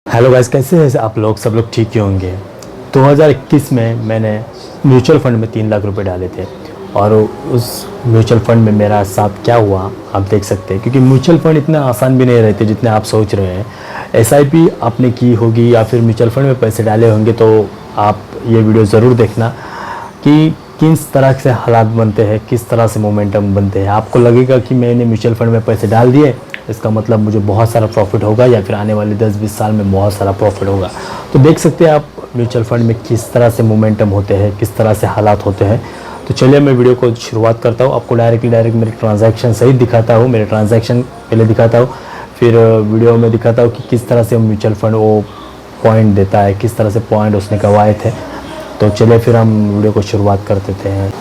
Hello guys, कैसे हैं आप लोग? सब लोग ठीक ही होंगे। 2021 में मैंने म्यूचुअल फंड में 3 लाख रुपए डाले थे और उस म्यूचुअल फंड में मेरा साथ क्या हुआ आप देख सकते हैं। क्योंकि म्यूचुअल फंड इतना आसान भी नहीं रहते जितने आप सोच रहे हैं। एसआईपी आपने की होगी या फिर म्यूचुअल फंड में पैसे डाले होंगे तो आप ये वीडियो ज़रूर देखना कि किस तरह से हालात बनते हैं, किस तरह से मोमेंटम बनते हैं। आपको लगेगा कि मैंने म्यूचुअल फंड में पैसे डाल दिए, इसका मतलब मुझे बहुत सारा प्रॉफिट होगा या फिर आने वाले 10-20 साल में बहुत सारा प्रॉफिट होगा। तो देख सकते हैं आप म्यूचुअल फंड में किस तरह से मोमेंटम होते हैं, किस तरह से हालात होते हैं। तो चलिए मैं वीडियो को शुरुआत करता हूँ। आपको डायरेक्ट मेरे ट्रांजैक्शन सही दिखाता हूँ, मेरे ट्रांजैक्शन पहले दिखाता हूँ, फिर वीडियो में दिखाता हूँ कि किस तरह से म्यूचुअल फंड वो पॉइंट देता है, किस तरह से पॉइंट उसने गंवाए थे। तो चलिए फिर हम वीडियो को शुरुआत कर देते हैं।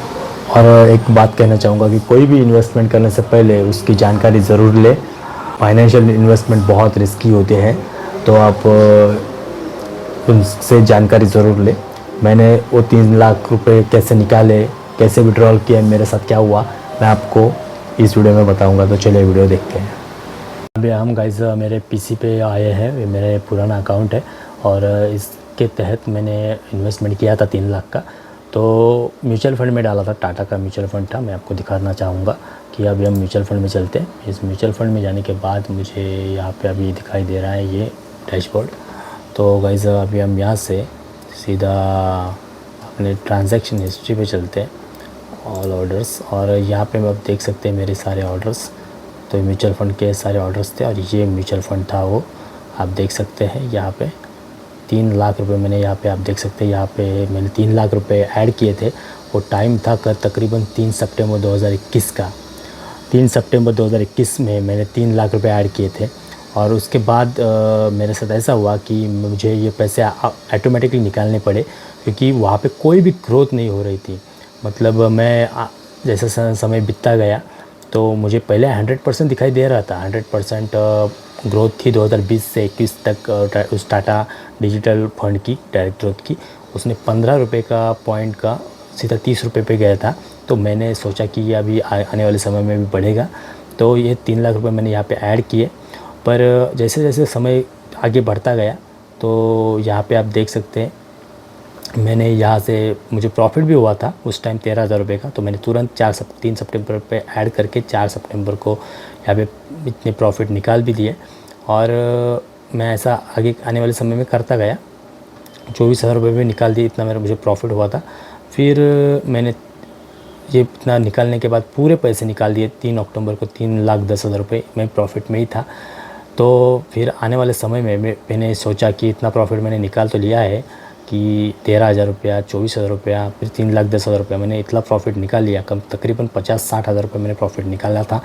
और एक बात कहना चाहूँगा कि कोई भी इन्वेस्टमेंट करने से पहले उसकी जानकारी ज़रूर ले। फाइनेंशियल इन्वेस्टमेंट बहुत रिस्की होते हैं, तो आप उनसे जानकारी ज़रूर ले। मैंने वो 3 लाख रुपए कैसे निकाले, कैसे विड्रॉल किया, मेरे साथ क्या हुआ, मैं आपको इस वीडियो में बताऊंगा। तो चलिए वीडियो देखते हैं। अभी हम गाइस मेरे पीसी पे आए हैं। ये मेरे पुराना अकाउंट है और इसके तहत मैंने इन्वेस्टमेंट किया था 3 लाख का। तो म्यूचुअल फंड में डाला था, टाटा का म्यूचुअल फंड था। मैं आपको दिखाना चाहूँगा कि अभी हम म्यूचुअल फंड में चलते हैं। इस म्यूचुअल फंड में जाने के बाद मुझे यहाँ पे अभी दिखाई दे रहा है ये डैशबोर्ड। तो गाइस अभी हम यहाँ से सीधा अपने ट्रांजैक्शन हिस्ट्री पे चलते हैं, ऑल ऑर्डर्स। और यहाँ पे आप देख सकते हैं मेरे सारे ऑर्डर्स। तो म्यूचुअल फ़ंड के सारे ऑर्डर्स थे और ये म्यूचुअल फ़ंड था वो, आप देख सकते हैं यहाँ पे 3 लाख रुपए मैंने यहाँ पे आप देख सकते हैं यहाँ पे मैंने 3 लाख रुपए ऐड किए थे। वो टाइम था तकरीबन 3 सितंबर 2021 का। 3 सितंबर 2021 में मैंने 3 लाख रुपए ऐड किए थे। और उसके बाद मेरे साथ ऐसा हुआ कि मुझे ये पैसे ऑटोमेटिकली निकालने पड़े, क्योंकि वहाँ पे कोई भी ग्रोथ नहीं हो रही थी। मतलब मैं जैसे समय बीतता गया तो मुझे पहले 100% दिखाई दे रहा था। 100% ग्रोथ थी 2020 से 21 तक उस टाटा डिजिटल फंड की डायरेक्ट ग्रोथ की। उसने 15 रुपये का पॉइंट का सीधा 30 रुपये पे गया था। तो मैंने सोचा कि ये अभी आने वाले समय में भी बढ़ेगा। तो ये 3 लाख रुपये मैंने यहाँ पे ऐड किए। पर जैसे जैसे समय आगे बढ़ता गया तो यहाँ पे आप देख सकते हैं मैंने यहाँ से मुझे प्रॉफिट भी हुआ था उस टाइम 13,000 रुपये का। तो मैंने तुरंत 3 सितंबर पे ऐड करके 4 सितंबर को यहाँ पे इतने प्रॉफिट निकाल भी दिए। और मैं ऐसा आगे आने वाले समय में करता गया। 24,000 रुपये भी निकाल दिए, इतना मेरा मुझे प्रॉफिट हुआ था। फिर मैंने ये इतना निकालने के बाद पूरे पैसे निकाल दिए। 3 अक्टूबर को 3,10,000 रुपये मैं प्रॉफिट में ही था। तो फिर आने वाले समय में मैंने सोचा कि इतना प्रॉफिट मैंने निकाल तो लिया है कि 13,000 रुपया, 24,000 रुपया, फिर 3,10,000 रुपया, मैंने इतना प्रॉफिट निकाल लिया। कम तकरीबन 50-60 हज़ार रुपये मैंने प्रॉफिट निकाला था।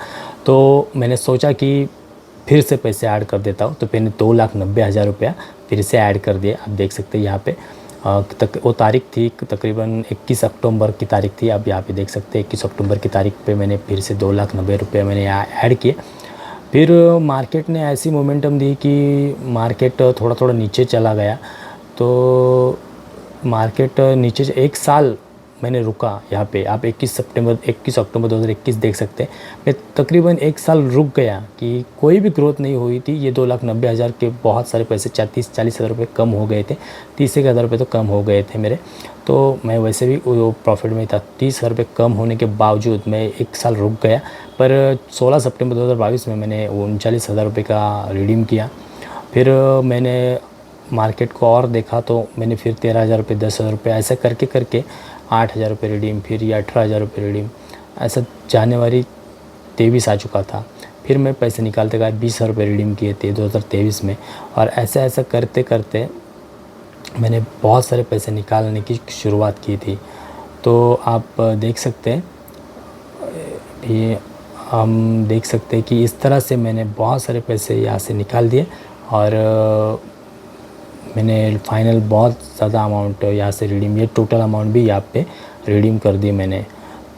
तो मैंने सोचा कि फिर से पैसे ऐड कर देता हूँ। तो मैंने 2,90,000 रुपया फिर से ऐड कर दिए। आप देख सकते हैं यहाँ पे वो तारीख थी तकरीबन 21 अक्टूबर की तारीख थी। आप यहाँ पे देख सकते हैं 21 अक्टूबर की तारीख पे मैंने फिर से 2,90,000 रुपये मैंने यहाँ ऐड किए। फिर मार्केट ने ऐसी मोमेंटम दी कि मार्केट थोड़ा थोड़ा नीचे चला गया। तो मार्केट नीचे 1 साल मैंने रुका यहाँ पे। आप 21 अक्टूबर 2021 देख सकते हैं। मैं तकरीबन 1 साल रुक गया कि कोई भी ग्रोथ नहीं हुई थी। ये 2,90,000 के बहुत सारे पैसे 30-40 हज़ार रुपये कम हो गए थे। 30,000 रुपये तो कम हो गए थे मेरे। तो मैं वैसे भी वो प्रॉफिट में था। 30,000 रुपये कम होने के बावजूद मैं 1 साल रुक गया। पर 16 सितंबर 2022 में मैंने 39,000 रुपये का रिडीम किया। फिर मैंने मार्केट को और देखा तो मैंने फिर 13,000 रुपये, 10,000 रुपये ऐसे करके करके 8,000 रुपये रिडीम, फिर ये 18,000 रुपये रिडीम, ऐसा जनवरी 23 आ चुका था। फिर मैं पैसे निकालते गए, 20,000 रुपये रिडीम किए थे 2023 में। और ऐसा ऐसा करते करते मैंने बहुत सारे पैसे निकालने की शुरुआत की थी। तो आप देख सकते हैं भी, हम देख सकते हैं कि इस तरह से मैंने बहुत सारे पैसे यहाँ से निकाल दिए। और मैंने फाइनल बहुत ज़्यादा अमाउंट यहाँ से रिडीम, ये टोटल अमाउंट भी यहाँ पे रिडीम कर दी मैंने।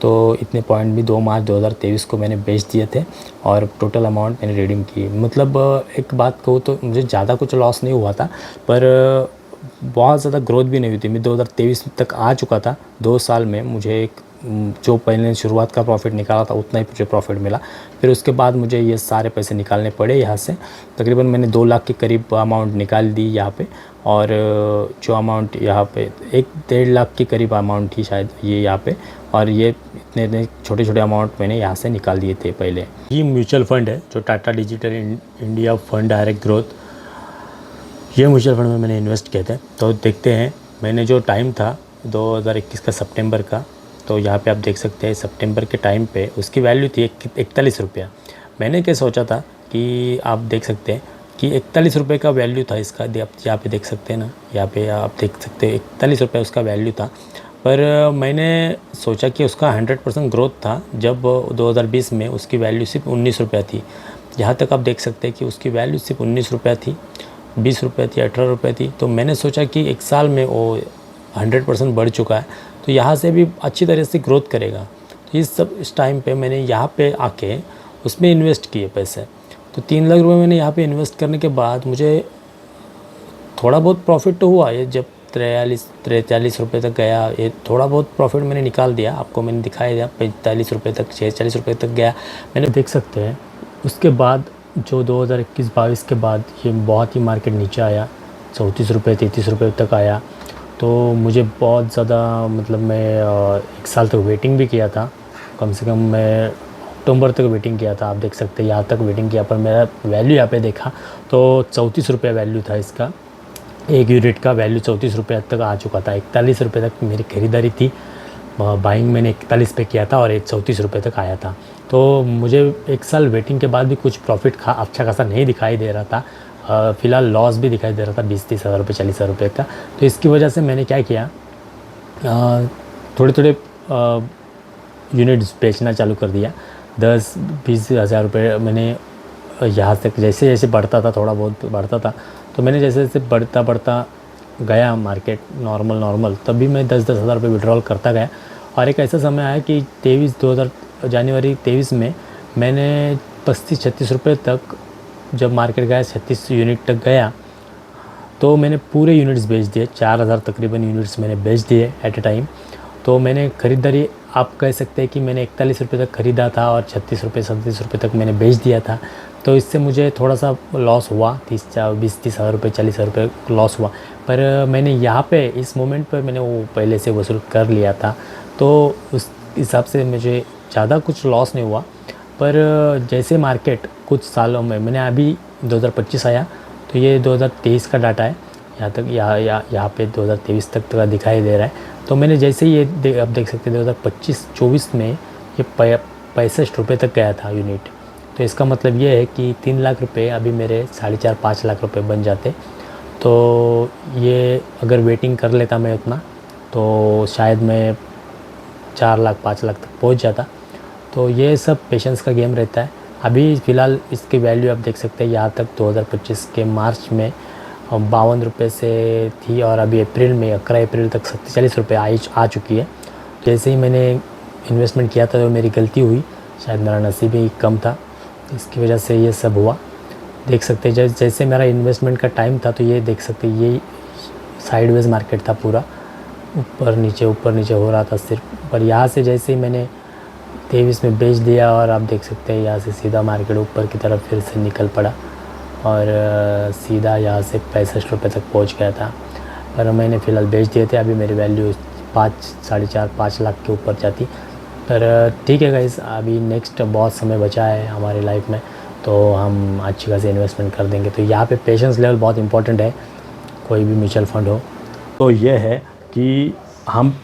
तो इतने पॉइंट भी 2 मार्च 2023 को मैंने बेच दिए थे और टोटल अमाउंट मैंने रिडीम की। मतलब एक बात कहूँ तो मुझे ज़्यादा कुछ लॉस नहीं हुआ था, पर बहुत ज़्यादा ग्रोथ भी नहीं हुई थी। मैं 2023 तक आ चुका था। 2 साल में मुझे एक जो पहले शुरुआत का प्रॉफिट निकाला था उतना ही मुझे प्रॉफिट मिला। फिर उसके बाद मुझे ये सारे पैसे निकालने पड़े यहाँ से। तकरीबन मैंने 2 लाख के करीब अमाउंट निकाल दी यहाँ पे, और जो अमाउंट यहाँ पे 1-1.5 लाख के करीब अमाउंट थी शायद ये यहाँ पे, और ये इतने इतने छोटे छोटे अमाउंट मैंने यहाँ से निकाल दिए थे पहले। ये म्यूचुअल फंड है जो Tata digital India fund direct growth, ये म्यूचुअल फंड में मैंने इन्वेस्ट किए थे। तो देखते हैं, मैंने जो टाइम था 2021 का सितंबर का, तो यहाँ पे आप देख सकते हैं सितंबर के टाइम पे उसकी वैल्यू थी 41 रुपया। मैंने क्या सोचा था कि आप देख सकते हैं कि 41 रुपये का वैल्यू था इसका। आप यहाँ पे देख सकते हैं ना, यहाँ पे आप देख सकते हैं 41 रुपये उसका वैल्यू था। पर मैंने सोचा कि उसका 100% ग्रोथ था जब 2020 में उसकी वैल्यू सिर्फ 19 रुपया थी। यहाँ तक आप देख सकते हैं कि उसकी वैल्यू सिर्फ 19 रुपया थी, 20 रुपये थी, 18 रुपये थी। तो मैंने सोचा कि एक साल में वो 100% बढ़ चुका है, तो यहाँ से भी अच्छी तरह से ग्रोथ करेगा। तो इस टाइम पे मैंने यहाँ पे आके उसमें इन्वेस्ट किए पैसे। तो 3 लाख रुपये मैंने यहाँ पे इन्वेस्ट करने के बाद मुझे थोड़ा बहुत प्रॉफिट तो हुआ। ये जब 43 रुपये तक गया, ये थोड़ा बहुत प्रॉफिट मैंने निकाल दिया। आपको मैंने दिखाई दिया 45 रुपये तक, 46 रुपये तक गया मैंने, देख सकते हैं। उसके बाद जो 2021-22 के बाद ये बहुत ही मार्केट नीचे आया, 34 रुपये 33 रुपये तक आया। तो मुझे बहुत ज़्यादा मतलब मैं 1 साल तक वेटिंग भी किया था। कम से कम मैं अक्टूबर तक वेटिंग किया था। आप देख सकते हैं यहाँ तक वेटिंग किया, पर मेरा वैल्यू यहाँ पे देखा तो 34 रुपये वैल्यू था इसका। एक यूनिट का वैल्यू 34 रुपये तक आ चुका था। 41 रुपये तक मेरी खरीदारी थी, बाइंग मैंने 41 पे किया था और 34 रुपये तक आया था। तो मुझे 1 साल वेटिंग के बाद भी कुछ प्रॉफिट अच्छा खासा नहीं दिखाई दे रहा था। फ़िलहाल लॉस भी दिखाई दे रहा था 20-30 हज़ार रुपये, 40 हज़ार रुपये का। तो इसकी वजह से मैंने क्या किया, थोड़े थोड़े यूनिट्स बेचना चालू कर दिया। 10-20 हज़ार रुपये मैंने यहाँ तक जैसे जैसे बढ़ता था, थोड़ा बहुत बढ़ता था, तो मैंने जैसे जैसे बढ़ता गया मार्केट नॉर्मल, तभी मैं 10-10 हज़ार रुपये विड्रॉल करता गया। और एक ऐसा समय आया कि जनवरी 23 में मैंने 35-36 रुपये तक, जब मार्केट गया 36 यूनिट तक गया, तो मैंने पूरे यूनिट्स बेच दिए। 4000 तकरीबन यूनिट्स मैंने बेच दिए एट ए टाइम। तो मैंने ख़रीदारी, आप कह सकते हैं कि मैंने 41 रुपये तक ख़रीदा था और 36 रुपये 37 रुपये तक मैंने बेच दिया था। तो इससे मुझे थोड़ा सा लॉस हुआ, 20-30 हज़ार रुपये, 40 हज़ार रुपये लॉस हुआ। पर मैंने यहाँ पे इस मोमेंट पर मैंने वो पहले से वसूल कर लिया था, तो उस हिसाब से मुझे ज़्यादा कुछ लॉस नहीं हुआ। पर जैसे मार्केट कुछ सालों में, मैंने अभी 2025 आया तो ये 2023 का डाटा है, यहाँ तक यहाँ पे 2023 तक का दिखाई दे रहा है। तो मैंने जैसे ही ये आप देख सकते हैं 2025-24 में ये 65 रुपये तक गया था यूनिट। तो इसका मतलब ये है कि 3 लाख रुपये अभी मेरे 4.5-5 लाख रुपये बन जाते। तो ये अगर वेटिंग कर लेता मैं उतना, तो शायद मैं 4 लाख 5 लाख तक पहुंच जाता। तो ये सब पेशेंस का गेम रहता है। अभी फ़िलहाल इसकी वैल्यू आप देख सकते हैं, यहाँ तक 2025 के मार्च में 52 रुपये से थी, और अभी अप्रैल में 11 अप्रैल तक 47 रुपये आ चुकी है। जैसे ही मैंने इन्वेस्टमेंट किया था तो मेरी गलती हुई, शायद मेरा नसीब ही कम था, इसकी वजह से ये सब हुआ। देख सकते हैं जैसे मेरा इन्वेस्टमेंट का टाइम था, तो ये देख सकते हैं ये साइडवेज मार्केट था, पूरा ऊपर नीचे हो रहा था सिर्फ। पर यहाँ से जैसे ही मैंने 23 में बेच दिया, और आप देख सकते हैं यहाँ से सीधा मार्केट ऊपर की तरफ फिर से निकल पड़ा, और सीधा यहाँ से 65 रुपये तक पहुँच गया था। पर मैंने फ़िलहाल बेच दिए थे। अभी मेरी वैल्यू 4.5 लाख के ऊपर जाती। पर ठीक है गाइस, अभी नेक्स्ट बहुत समय बचा है हमारी लाइफ में, तो हम अच्छी खासी इन्वेस्टमेंट कर देंगे। तो यहाँ पे पेशेंस लेवल बहुत इंपॉर्टेंट है, कोई भी म्यूचुअल फंड हो। तो ये है कि हम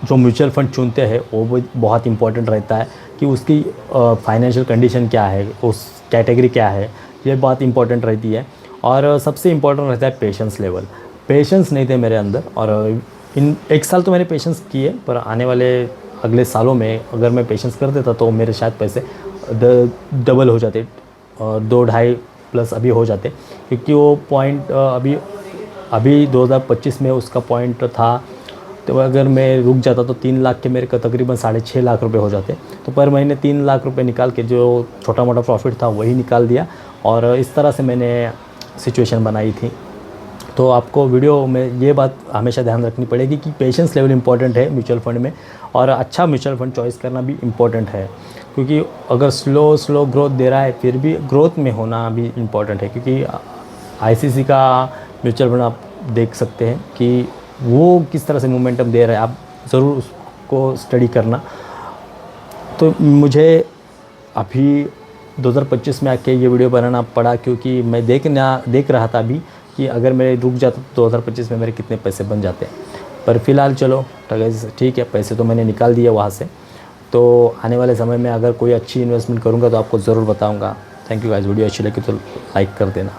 जो म्यूचुअल फंड चुनते हैं वो बहुत इंपॉर्टेंट रहता है कि उसकी फाइनेंशियल कंडीशन क्या है, उस कैटेगरी क्या है, ये बात इंपॉर्टेंट रहती है। और सबसे इम्पोर्टेंट रहता है पेशेंस लेवल। पेशेंस नहीं थे मेरे अंदर, और इन 1 साल तो मैंने पेशेंस किए, पर आने वाले अगले सालों में अगर मैं पेशेंस कर देता तो मेरे शायद पैसे डबल हो जाते, और 2-2.5 प्लस अभी हो जाते। क्योंकि वो पॉइंट अभी 2025 में उसका पॉइंट था, तो अगर मैं रुक जाता तो 3 लाख के मेरे को तकरीबन 6.5 लाख रुपए हो जाते। तो पर महीने 3 लाख रुपए निकाल के जो छोटा मोटा प्रॉफिट था वही निकाल दिया, और इस तरह से मैंने सिचुएशन बनाई थी। तो आपको वीडियो में ये बात हमेशा ध्यान रखनी पड़ेगी कि पेशेंस लेवल इंपॉर्टेंट है म्यूचुअल फंड में, और अच्छा म्यूचुअल फंड चॉइस करना भी इम्पॉर्टेंट है, क्योंकि अगर स्लो ग्रोथ दे रहा है फिर भी ग्रोथ में होना भी इम्पॉर्टेंट है। क्योंकि आईसीसी का म्यूचुअल फंड आप देख सकते हैं कि वो किस तरह से मोमेंटम दे रहा है, आप ज़रूर उसको स्टडी करना। तो मुझे अभी 2025 में आके ये वीडियो बनाना पड़ा, क्योंकि मैं देख रहा था अभी कि अगर मैं रुक जाता तो 2025 में मेरे कितने पैसे बन जाते। पर फ़िलहाल चलो ठीक है, पैसे तो मैंने निकाल दिए वहाँ से। तो आने वाले समय में अगर कोई अच्छी इन्वेस्टमेंट करूँगा तो आपको ज़रूर बताऊँगा। थैंक यू गाइस, वीडियो अच्छी लगी तो लाइक कर देना।